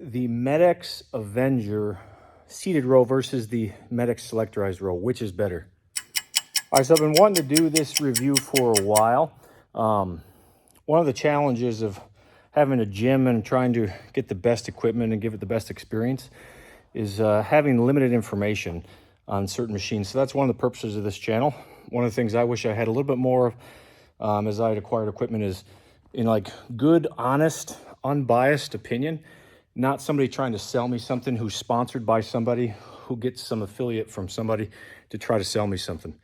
the Medx Avenger seated row versus the Medx Selectorized row. Which is better? All right, so I've been wanting to do this review for a while. One of the challenges of having a gym and trying to get the best equipment and give it the best experience is having limited information on certain machines. So that's one of the purposes of this channel. One of the things I wish I had a little bit more of as I had acquired equipment is like good, honest, unbiased opinion, not somebody trying to sell me something who's sponsored by somebody who gets some affiliate from somebody to try to sell me something.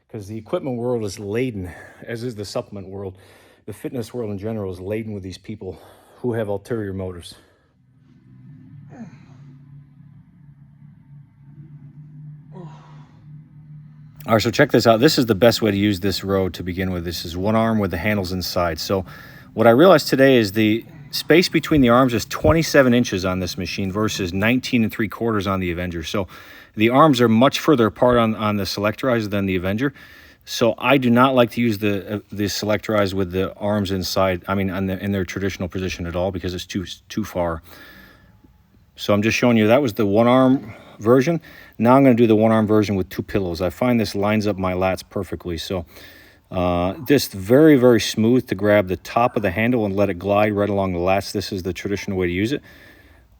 Because the equipment world is laden, as is the supplement world. The fitness world in general is laden with these people who have ulterior motives. All right, so check this out. This is the best way to use this row to begin with. This is one arm with the handles inside. So what I realized today is the space between the arms is 27 inches on this machine versus 19 3/4 on the Avenger. So the arms are much further apart on the Selectorized than the Avenger. So I do not like to use the Selectorized with the arms inside, in their traditional position at all, because it's too far. So I'm just showing you that was the one arm version. Now I'm going to do the one arm version with two pillows. I find this lines up my lats perfectly. So just very, very smooth to grab the top of the handle and let it glide right along the lats. This is the traditional way to use it,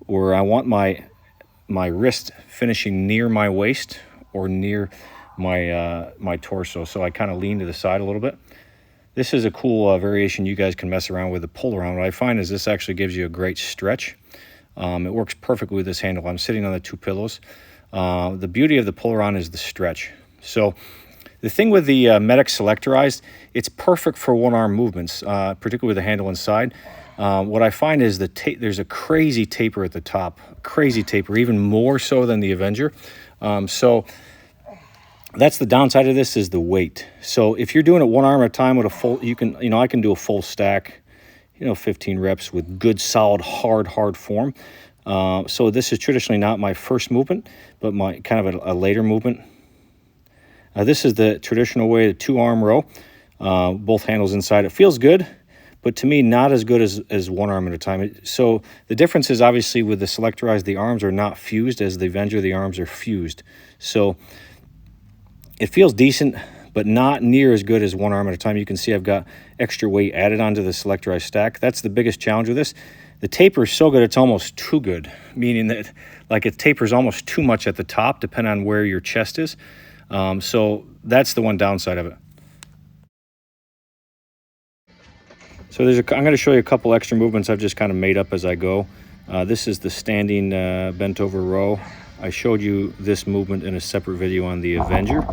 where I want my wrist finishing near my waist or near my torso. So I kind of lean to the side a little bit. This is a cool variation you guys can mess around with the pull around. What I find is this actually gives you a great stretch. It works perfectly with this handle. I'm sitting on the two pillows. The beauty of the pull around is the stretch. So the thing with the Medx Selectorized, it's perfect for one arm movements, particularly with the handle inside. What I find is there's a crazy taper at the top, crazy taper, even more so than the Avenger. So that's the downside of this, is the weight. So if you're doing it one arm at a time with a full, I can do a full stack, 15 reps with good, solid, hard form. So this is traditionally not my first movement, but my kind of a later movement. This is the traditional way, the two-arm row, both handles inside. It feels good, but to me, not as good as one arm at a time. So the difference is obviously with the Selectorized, the arms are not fused. As the Avenger, the arms are fused. So it feels decent, but not near as good as one arm at a time. You can see I've got extra weight added onto the Selectorized stack. That's the biggest challenge with this. The taper is so good, it's almost too good, meaning that it tapers almost too much at the top, depending on where your chest is. So that's the one downside of it. So I'm going to show you a couple extra movements I've just kind of made up as I go. This is the standing bent over row. I showed you this movement in a separate video on the Avenger.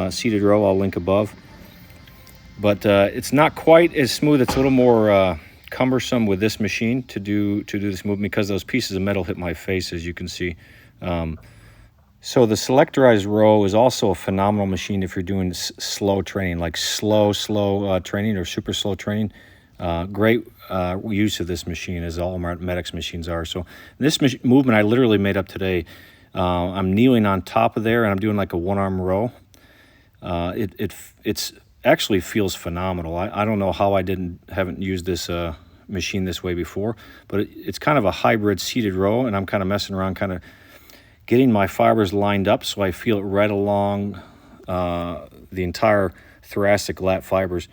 Seated row, I'll link above. But it's not quite as smooth. It's a little more cumbersome with this machine to do this movement, because those pieces of metal hit my face, as you can see. So the Selectorized row is also a phenomenal machine if you're doing slow training, like slow training or super slow training. Great use of this machine, as all Medx machines are. So this movement I literally made up today. I'm kneeling on top of there, and I'm doing like a one-arm row. It's actually feels phenomenal. I don't know how I haven't used this machine this way before, but it's kind of a hybrid seated row, and I'm kind of messing around, kind of getting my fibers lined up so I feel it right along the entire thoracic lat fibers.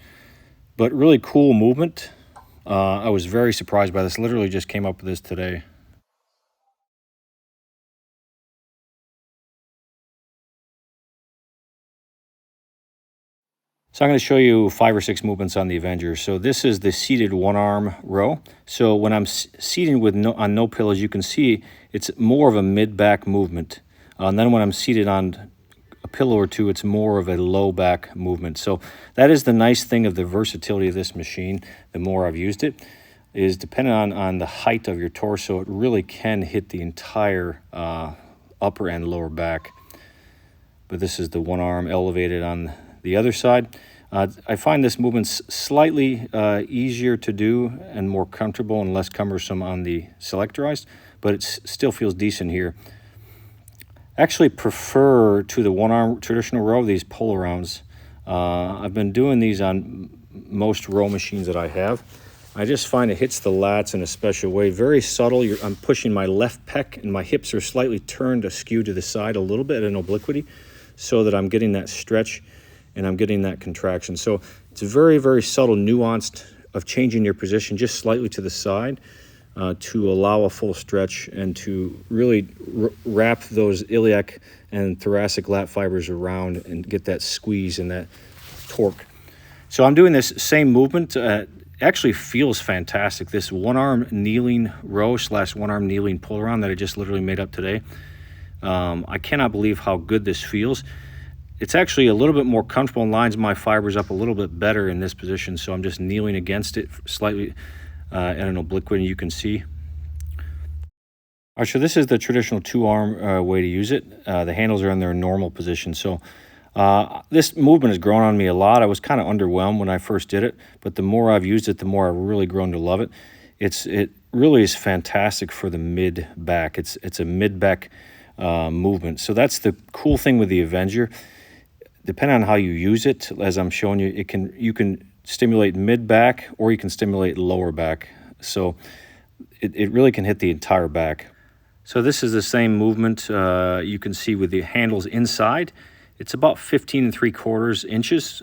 But really cool movement. I was very surprised by this. Literally just came up with this today. So I'm going to show you 5 or 6 movements on the Avenger. So this is the seated one-arm row. So when I'm seating on no pillows, you can see it's more of a mid-back movement. And then when I'm seated on a pillow or two, it's more of a low back movement. So that is the nice thing of the versatility of this machine. The more I've used it, is depending on the height of your torso, it really can hit the entire upper and lower back. But this is the one arm elevated on the other side. I find this movement slightly easier to do and more comfortable and less cumbersome on the Selectorized, but it still feels decent here. Actually prefer to the one-arm traditional row these pull-arounds. I've been doing these on most row machines that I have. I just find it hits the lats in a special way. Very subtle. I'm pushing my left pec, and my hips are slightly turned askew to the side a little bit in obliquity, so that I'm getting that stretch and I'm getting that contraction. So it's a very, very subtle, nuanced of changing your position just slightly to the side to allow a full stretch and to really wrap those iliac and thoracic lat fibers around and get that squeeze and that torque. So I'm doing this same movement. Actually feels fantastic. This one-arm kneeling row / one-arm kneeling pull around that I just literally made up today. I cannot believe how good this feels. It's actually a little bit more comfortable and lines my fibers up a little bit better in this position. So I'm just kneeling against it slightly at an obliquity, you can see. All right, so this is the traditional two-arm way to use it. The handles are in their normal position. So this movement has grown on me a lot. I was kind of underwhelmed when I first did it, but the more I've used it, the more I've really grown to love it. It really is fantastic for the mid-back. It's a mid-back movement. So that's the cool thing with the Avenger. Depending on how you use it, as I'm showing you, you can stimulate mid-back or you can stimulate lower back. So it really can hit the entire back. So this is the same movement you can see with the handles inside. It's about 15 3/4 inches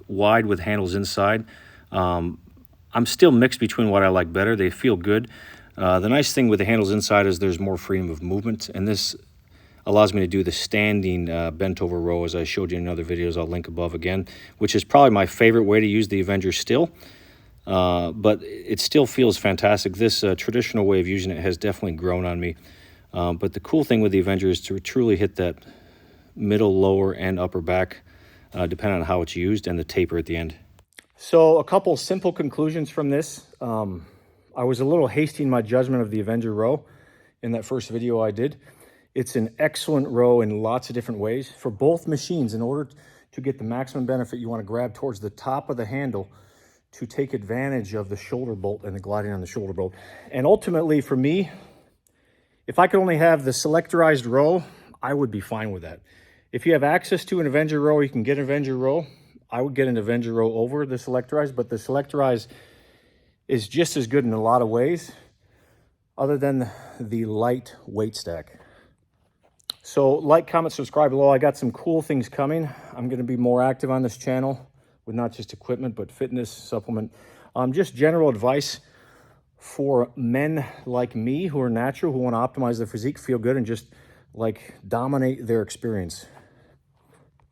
wide with handles inside. I'm still mixed between what I like better. They feel good. The nice thing with the handles inside is there's more freedom of movement, and this allows me to do the standing bent over row, as I showed you in other videos. I'll link above again, which is probably my favorite way to use the Avenger still. But it still feels fantastic. This traditional way of using it has definitely grown on me. But the cool thing with the Avenger is to truly hit that middle, lower, and upper back, depending on how it's used, and the taper at the end. So a couple simple conclusions from this. I was a little hasty in my judgment of the Avenger row in that first video I did. It's an excellent row in lots of different ways. For both machines, in order to get the maximum benefit, you want to grab towards the top of the handle to take advantage of the shoulder bolt and the gliding on the shoulder bolt. And ultimately, for me, if I could only have the Selectorized row, I would be fine with that. If you have access to an Avenger row, you can get an Avenger row. I would get an Avenger row over the Selectorized, but the Selectorized is just as good in a lot of ways, other than the light weight stack. So like, comment, subscribe below. I got some cool things coming. I'm going to be more active on this channel with not just equipment, but fitness, supplement, just general advice for men like me who are natural, who want to optimize their physique, feel good, and just like dominate their experience.